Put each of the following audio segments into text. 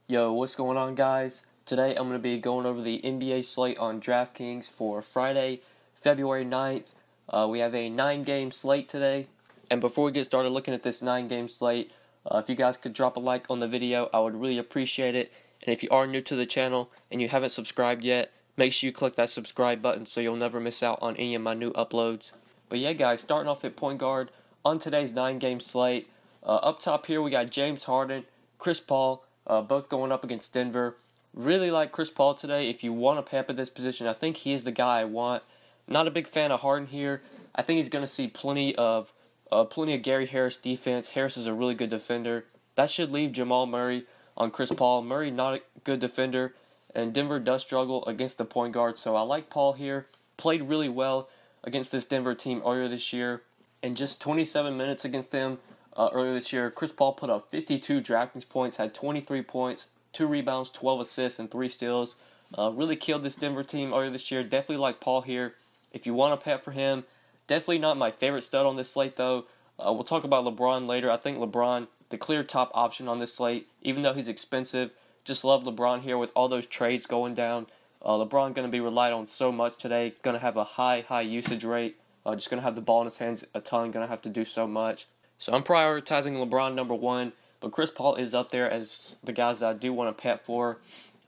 Yo, what's going on, guys? Today I'm going to be going over the NBA slate on DraftKings for Friday, February 9th. We have a 9-game slate today. And before we get started looking at this 9-game slate, if you guys could drop a like on the video, I would really appreciate it. And if you are new to the channel and you haven't subscribed yet, make sure you click that subscribe button so you'll never miss out on any of my new uploads. But yeah, guys, starting off at point guard on today's 9-game slate. Up top here, we got James Harden, Chris Paul, both going up against Denver. Really like Chris Paul today. If you want to pay up at this position, I think he is the guy I want. Not a big fan of Harden here. I think he's going to see plenty of Gary Harris defense. Harris is a really good defender. That should leave Jamal Murray on Chris Paul. Murray not a good defender, and Denver does struggle against the point guard. So I like Paul here. Played really well against this Denver team earlier this year. In just 27 minutes against them earlier this year, Chris Paul put up 52 DraftKings points, had 23 points, 2 rebounds, 12 assists, and 3 steals. Really killed this Denver team earlier this year. Definitely like Paul here. If you want to pay up for him, definitely not my favorite stud on this slate, though. We'll talk about LeBron later. I think LeBron, the clear top option on this slate, even though he's expensive. Just love LeBron here with all those trades going down. LeBron going to be relied on so much today. Going to have a high usage rate. Just going to have the ball in his hands a ton. Going to have to do so much. So I'm prioritizing LeBron number one. But Chris Paul is up there as the guys that I do want to pay up for.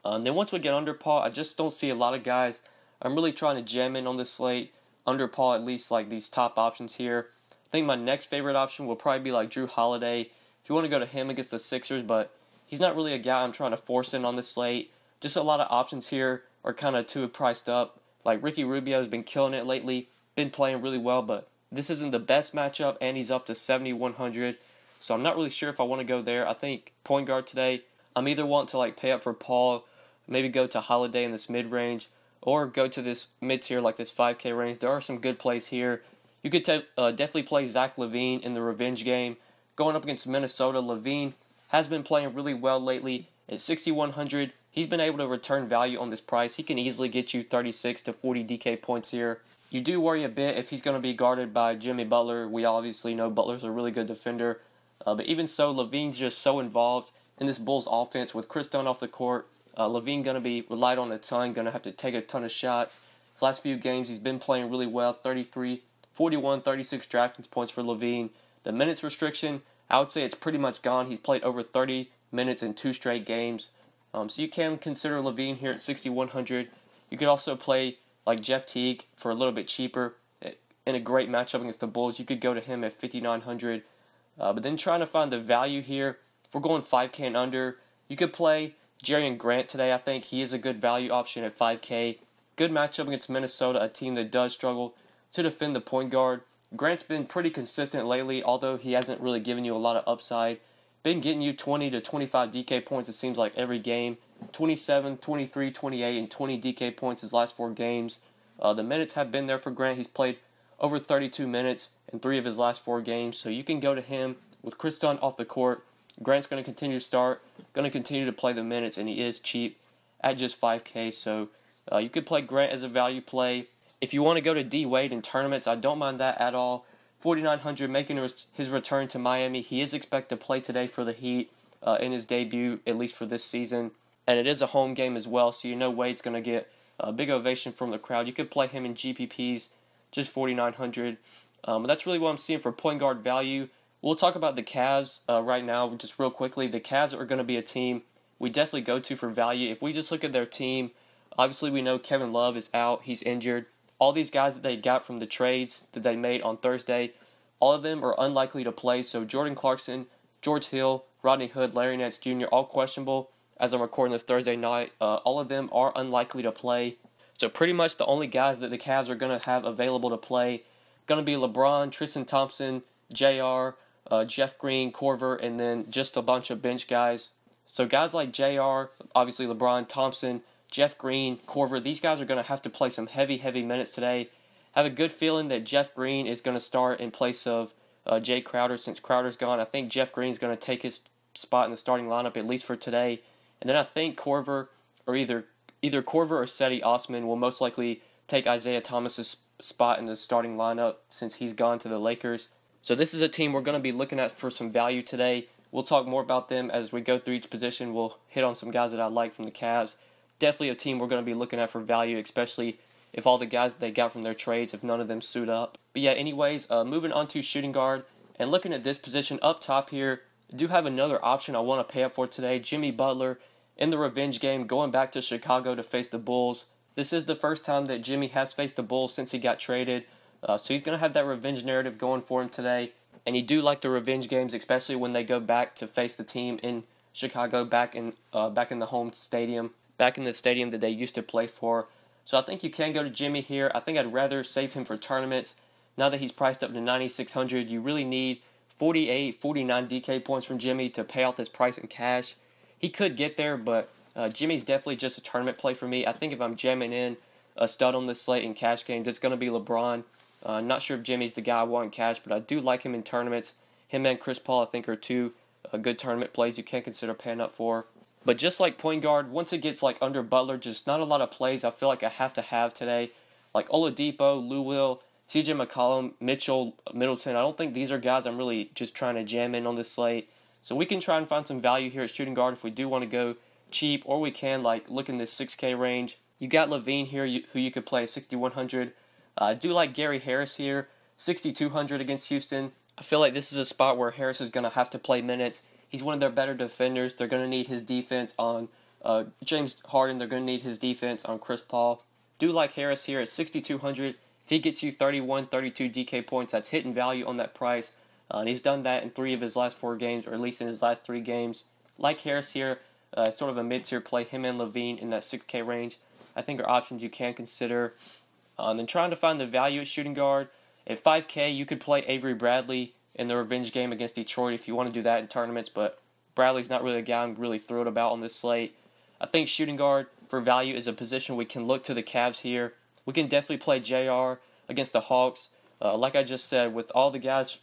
Then once we get under Paul, I just don't see a lot of guys. I'm really trying to jam in on this slate. Under Paul, at least like these top options here. I think my next favorite option will probably be like Drew Holiday. If you want to go to him against the Sixers, but he's not really a guy I'm trying to force in on this slate. Just a lot of options here are kind of too priced up. Like Ricky Rubio has been killing it lately, been playing really well, but this isn't the best matchup, and he's up to 7,100. So I'm not really sure if I want to go there. I think point guard today, I'm either wanting to like pay up for Paul, maybe go to Holiday in this mid-range, or go to this mid-tier like this 5K range. There are some good plays here. You could definitely play Zach LaVine in the revenge game. Going up against Minnesota, LaVine has been playing really well lately. At 6,100, he's been able to return value on this price. He can easily get you 36 to 40 DK points here. You do worry a bit if he's going to be guarded by Jimmy Butler. We obviously know Butler's a really good defender. But even so, LaVine's just so involved in this Bulls offense with Chris Dunn off the court. LaVine going to be relied on a ton, going to have to take a ton of shots. His last few games, he's been playing really well. 33, 41, 36 DraftKings points for LaVine. The minutes restriction, I would say it's pretty much gone. He's played over 30 minutes in 2 straight games. So you can consider LaVine here at 6,100. You could also play like Jeff Teague for a little bit cheaper in a great matchup against the Bulls. You could go to him at 5,900. But then trying to find the value here, if we're going 5K and under, you could play Jerian Grant today. I think he is a good value option at 5K. Good matchup against Minnesota, a team that does struggle to defend the point guard. Grant's been pretty consistent lately, although he hasn't really given you a lot of upside. Been getting you 20 to 25 DK points, it seems like, every game. 27, 23, 28, and 20 DK points his last 4 games. The minutes have been there for Grant. He's played over 32 minutes in 3 of his last 4 games. So you can go to him with Chris Dunn off the court. Grant's going to continue to start, going to continue to play the minutes, and he is cheap at just 5K. So you could play Grant as a value play. If you want to go to D Wade in tournaments, I don't mind that at all. 4,900 making his return to Miami. He is expected to play today for the Heat in his debut, at least for this season. And it is a home game as well, so you know Wade's going to get a big ovation from the crowd. You could play him in GPPs, just 4,900. That's really what I'm seeing for point guard value. We'll talk about the Cavs right now, just real quickly. The Cavs are going to be a team we definitely go to for value. If we just look at their team, obviously we know Kevin Love is out. He's injured. All these guys that they got from the trades that they made on Thursday, all of them are unlikely to play. So Jordan Clarkson, George Hill, Rodney Hood, Larry Nance Jr., all questionable as I'm recording this Thursday night. All of them are unlikely to play. So pretty much the only guys that the Cavs are going to have available to play going to be LeBron, Tristan Thompson, JR, Jeff Green, Korver, and then just a bunch of bench guys. So guys like JR, obviously LeBron, Thompson, Jeff Green, Korver, these guys are going to have to play some heavy minutes today. I have a good feeling that Jeff Green is going to start in place of Jay Crowder since Crowder's gone. I think Jeff Green is going to take his spot in the starting lineup, at least for today. And then I think Korver, or either Korver or Seti Osman will most likely take Isaiah Thomas's spot in the starting lineup since he's gone to the Lakers. So this is a team we're going to be looking at for some value today We'll talk more about them as we go through each position. We'll hit on some guys that I like from the Cavs. Definitely a team we're going to be looking at for value, especially if all the guys that they got from their trades, if none of them suit up. But yeah, anyways, moving on to shooting guard. And looking at this position up top here, I do have another option I want to pay up for today. Jimmy Butler in the revenge game, going back to Chicago to face the Bulls. This is the first time that Jimmy has faced the Bulls since he got traded. So he's going to have that revenge narrative going for him today. And you do like the revenge games, especially when they go back to face the team in Chicago, back in the home stadium, back in the stadium that they used to play for. So I think you can go to Jimmy here. I think I'd rather save him for tournaments. Now that he's priced up to 9,600, you really need 48, 49 DK points from Jimmy to pay out this price in cash. He could get there, but Jimmy's definitely just a tournament play for me. I think if I'm jamming in a stud on this slate in cash games, it's going to be LeBron. Not sure if Jimmy's the guy I want in cash, but I do like him in tournaments. Him and Chris Paul, I think, are two good tournament plays you can consider paying up for. But just like point guard, once it gets like under Butler, just not a lot of plays I feel like I have to have today. Like Oladipo, Lou Will, TJ McCollum, Mitchell, Middleton. I don't think these are guys I'm really just trying to jam in on this slate. So we can try and find some value here at shooting guard if we do want to go cheap, or we can like look in this 6K range. You got Levine here, who you could play at 6,100. I do like Gary Harris here, 6,200 against Houston. I feel like this is a spot where Harris is going to have to play minutes. He's one of their better defenders. They're going to need his defense on James Harden. They're going to need his defense on Chris Paul. Do like Harris here at 6,200. If he gets you 31, 32 DK points, that's hitting value on that price. And he's done that in 3 of his last 4 games, or at least in his last 3 games. Like Harris here, sort of a mid-tier play. Him and Levine in that 6K range, I think are options you can consider. Then trying to find the value at shooting guard. At 5K, you could play Avery Bradley in the revenge game against Detroit if you want to do that in tournaments, but Bradley's not really a guy I'm really thrilled about on this slate. I think shooting guard for value is a position we can look to the Cavs here. We can definitely play JR against the Hawks. Like I just said, with all the guys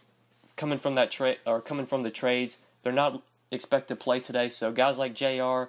coming from that coming from the trades, they're not expected to play today. So guys like JR,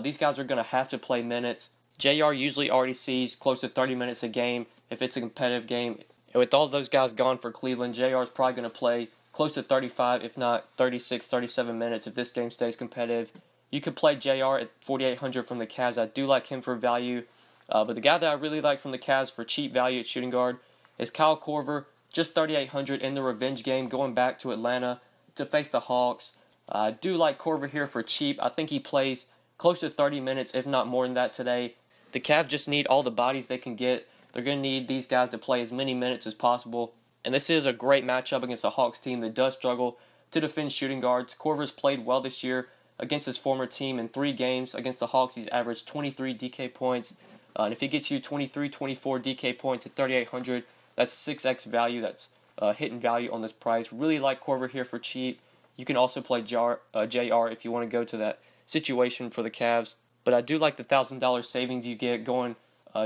these guys are going to have to play minutes. JR usually already sees close to 30 minutes a game if it's a competitive game. And with all those guys gone for Cleveland, JR is probably going to play close to 35, if not 36, 37 minutes if this game stays competitive. You could play JR at 4,800 from the Cavs. I do like him for value. But the guy that I really like from the Cavs for cheap value at shooting guard is Kyle Korver, just 3,800 in the revenge game, going back to Atlanta to face the Hawks. I do like Korver here for cheap. I think he plays close to 30 minutes, if not more than that today. The Cavs just need all the bodies they can get. They're going to need these guys to play as many minutes as possible. And this is a great matchup against a Hawks team that does struggle to defend shooting guards. Korver's played well this year against his former team in 3 games. Against the Hawks, he's averaged 23 DK points. And if he gets you 23, 24 DK points at 3,800, that's 6x value. That's hitting value on this price. Really like Korver here for cheap. You can also play JR if you want to go to that situation for the Cavs. But I do like the $1,000 savings you get going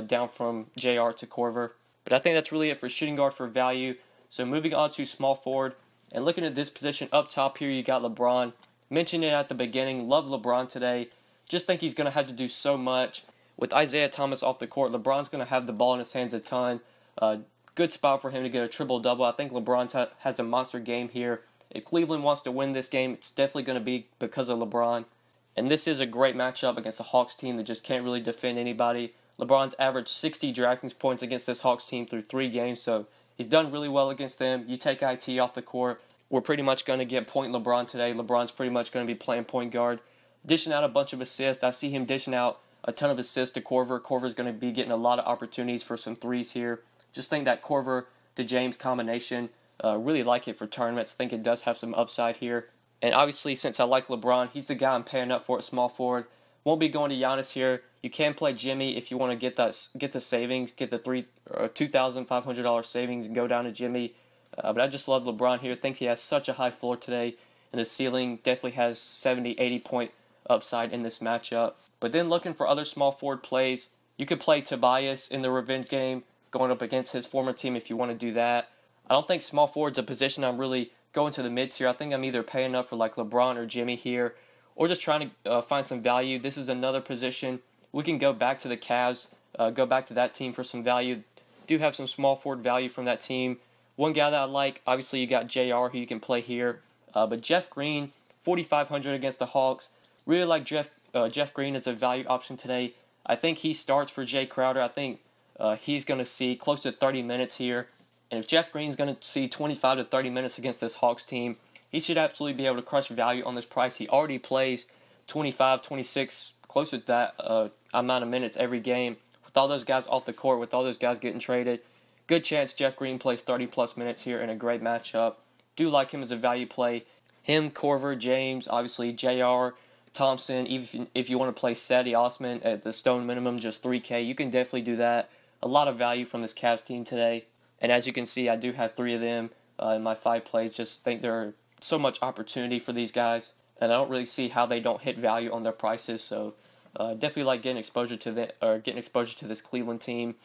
down from JR to Korver. But I think that's really it for shooting guard for value. So moving on to small forward. And looking at this position up top here, you got LeBron. Mentioned it at the beginning. Love LeBron today. Just think he's going to have to do so much. With Isaiah Thomas off the court, LeBron's going to have the ball in his hands a ton. Good spot for him to get a triple-double. I think LeBron has a monster game here. If Cleveland wants to win this game, it's definitely going to be because of LeBron. And this is a great matchup against a Hawks team that just can't really defend anybody. LeBron's averaged 60 DraftKings points against this Hawks team through 3 games, so he's done really well against them. You take IT off the court, we're pretty much going to get point LeBron today. LeBron's pretty much going to be playing point guard. Dishing out a bunch of assists. I see him dishing out a ton of assists to Korver. Korver's going to be getting a lot of opportunities for some threes here. Just think that Korver to James combination, really like it for tournaments. Think it does have some upside here. And obviously, since I like LeBron, he's the guy I'm paying up for at small forward. Won't be going to Giannis here. You can play Jimmy if you want to get the savings, get the $2,500 savings and go down to Jimmy. But I just love LeBron here. Think he has such a high floor today, and the ceiling definitely has 70, 80 point upside in this matchup. But then looking for other small forward plays, you could play Tobias in the revenge game, going up against his former team if you want to do that. I don't think small forward's a position I'm really going to the mid-tier. I think I'm either paying up for like LeBron or Jimmy here, or just trying to find some value. This is another position. We can go back to the Cavs, go back to that team for some value. Do have some small forward value from that team. One guy that I like, obviously you got JR who you can play here. But Jeff Green 4,500 against the Hawks. Really like Jeff Green as a value option today. I think he starts for Jay Crowder. I think he's going to see close to 30 minutes here. And if Jeff Green's going to see 25 to 30 minutes against this Hawks team, he should absolutely be able to crush value on this price. He already plays 25, 26, close to that amount of minutes every game. With all those guys off the court, with all those guys getting traded, good chance Jeff Green plays 30-plus minutes here in a great matchup. Do like him as a value play. Him, Corver, James, obviously J.R., Thompson. Even if you want to play Sadie Osman at the stone minimum, just 3K, you can definitely do that. A lot of value from this Cavs team today. And as you can see, I do have 3 of them in my 5 plays. Just think there's so much opportunity for these guys. And I don't really see how they don't hit value on their prices. So definitely like getting exposure to this Cleveland team.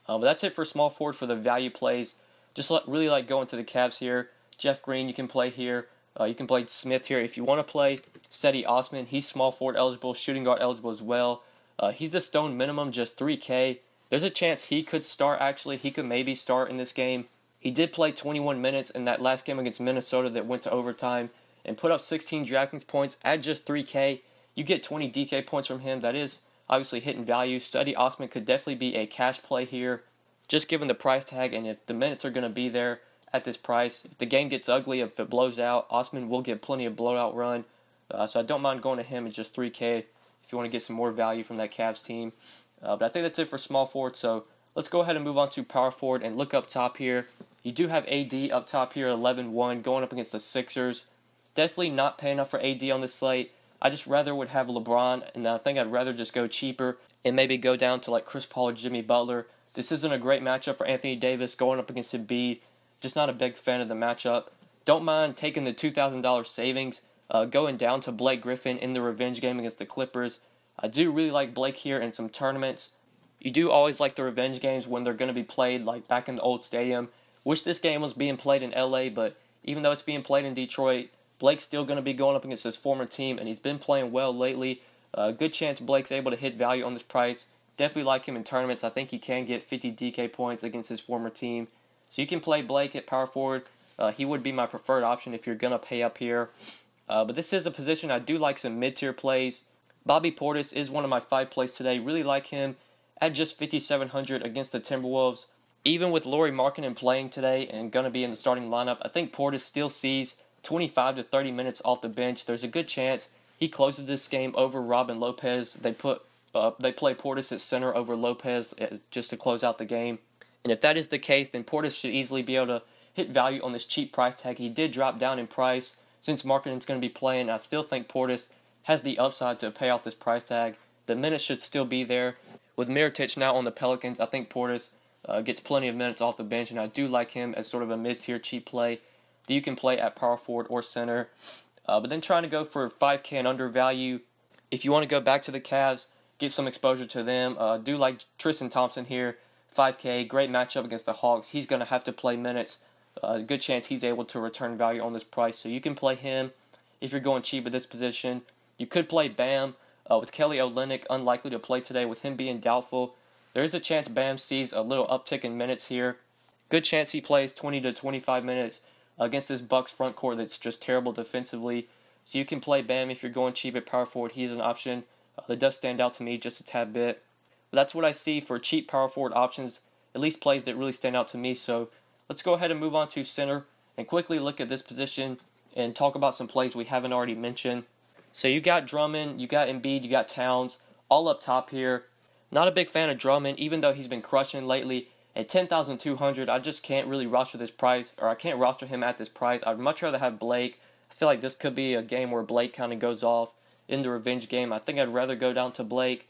But that's it for small forward for the value plays. Just really like going to the Cavs here. Jeff Green, you can play here. You can play Smith here. If you want to play Sadie Osman, he's small forward eligible, shooting guard eligible as well. He's the stone minimum, just 3K. There's a chance he could start, actually. He could maybe start in this game. He did play 21 minutes in that last game against Minnesota that went to overtime and put up 16 DraftKings points at just 3K. You get 20 DK points from him. That is obviously hitting value. Sadie Osman could definitely be a cash play here, just given the price tag and if the minutes are going to be there at this price. If the game gets ugly, if it blows out, Osman will get plenty of blowout run. So I don't mind going to him at just 3K if you want to get some more value from that Cavs team. But I think that's it for small forward. So let's go ahead and move on to power forward and look up top here. You do have AD up top here, 11-1, going up against the Sixers. Definitely not paying up for AD on this slate. I just rather would have LeBron, and I think I'd rather just go cheaper and maybe go down to like Chris Paul or Jimmy Butler. This isn't a great matchup for Anthony Davis going up against Embiid. Just not a big fan of the matchup. Don't mind taking the $2,000 savings, going down to Blake Griffin in the revenge game against the Clippers. I do really like Blake here in some tournaments. You do always like the revenge games when they're going to be played like back in the old stadium. Wish this game was being played in LA, but even though it's being played in Detroit, Blake's still going to be going up against his former team, and he's been playing well lately. Good chance Blake's able to hit value on this price. Definitely like him in tournaments. I think he can get 50 DK points against his former team. So you can play Blake at power forward. He would be my preferred option if you're going to pay up here. But this is a position I do like some mid-tier plays. Bobby Portis is one of my 5 plays today. Really like him at just 5,700 against the Timberwolves. Even with Lauri Markkanen playing today and going to be in the starting lineup, I think Portis still sees 25 to 30 minutes off the bench. There's a good chance he closes this game over Robin Lopez. They play Portis at center over Lopez just to close out the game. And if that is the case, then Portis should easily be able to hit value on this cheap price tag. He did drop down in price since Markkanen's going to be playing. I still think Portis has the upside to pay off this price tag. The minutes should still be there. With Mirotic now on the Pelicans, I think Portis gets plenty of minutes off the bench, and I do like him as sort of a mid-tier cheap play that you can play at power forward or center. But then trying to go for 5K and under value, if you want to go back to the Cavs, get some exposure to them, do like Tristan Thompson here, 5K, great matchup against the Hawks. He's going to have to play minutes. Good chance he's able to return value on this price. So you can play him if you're going cheap at this position. You could play Bam with Kelly Olynyk, unlikely to play today with him being doubtful. There is a chance Bam sees a little uptick in minutes here. Good chance he plays 20 to 25 minutes against this Bucks front court that's just terrible defensively. So you can play Bam if you're going cheap at power forward. He's an option that does stand out to me just a tad bit. But that's what I see for cheap power forward options, at least plays that really stand out to me. So let's go ahead and move on to center and quickly look at this position and talk about some plays we haven't already mentioned. So you got Drummond, you got Embiid, you got Towns, all up top here. Not a big fan of Drummond, even though he's been crushing lately. At 10,200, I just can't really roster this price, or I can't roster him at this price. I'd much rather have Blake. I feel like this could be a game where Blake kind of goes off in the revenge game. I think I'd rather go down to Blake.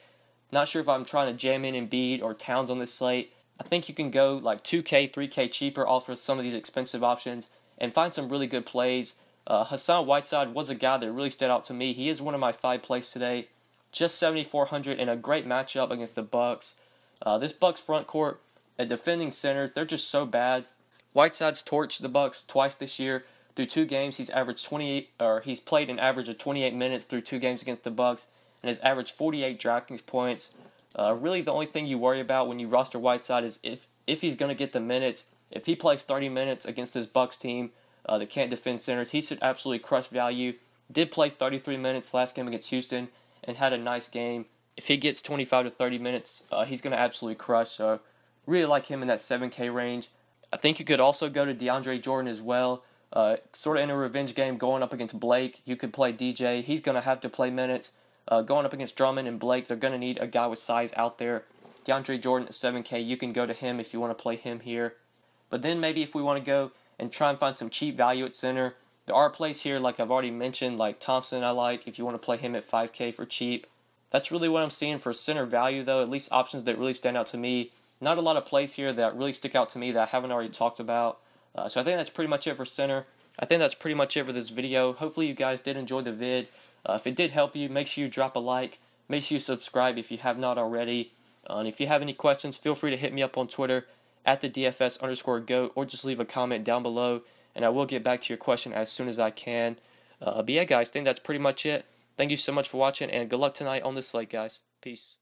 Not sure if I'm trying to jam in Embiid or Towns on this slate. I think you can go like 2K, 3K cheaper off of some of these expensive options and find some really good plays. Hassan Whiteside was a guy that really stood out to me. He is one of my 5 plays today. Just 7,400 in a great matchup against the Bucks. This Bucks front court at defending centers, they're just so bad. Whiteside's torched the Bucks twice this year. Through 2 games, he's played an average of 28 minutes through 2 games against the Bucks, and has averaged 48 DraftKings points. Really, the only thing you worry about when you roster Whiteside is if he's going to get the minutes. If he plays 30 minutes against this Bucks team that can't defend centers, he should absolutely crush value. Did play 33 minutes last game against Houston and had a nice game. If he gets 25 to 30 minutes, he's going to absolutely crush. So really like him in that 7K range. I think you could also go to DeAndre Jordan as well. Sort of in a revenge game going up against Blake. You could play DJ. He's going to have to play minutes. Going up against Drummond and Blake, they're going to need a guy with size out there. DeAndre Jordan at 7K, you can go to him if you want to play him here. But then maybe if we want to go and try and find some cheap value at center, there are plays here like I've already mentioned, like Thompson I like if you want to play him at 5K for cheap. That's really what I'm seeing for center value though, at least options that really stand out to me. Not a lot of plays here that really stick out to me that I haven't already talked about. So I think that's pretty much it for center. I think that's pretty much it for this video. Hopefully you guys did enjoy the vid. If it did help you, make sure you drop a like. Make sure you subscribe if you have not already. And if you have any questions, feel free to hit me up on Twitter at the DFS_GOAT or just leave a comment down below and I will get back to your question as soon as I can. But yeah, guys, I think that's pretty much it. Thank you so much for watching and good luck tonight on this slate, guys. Peace.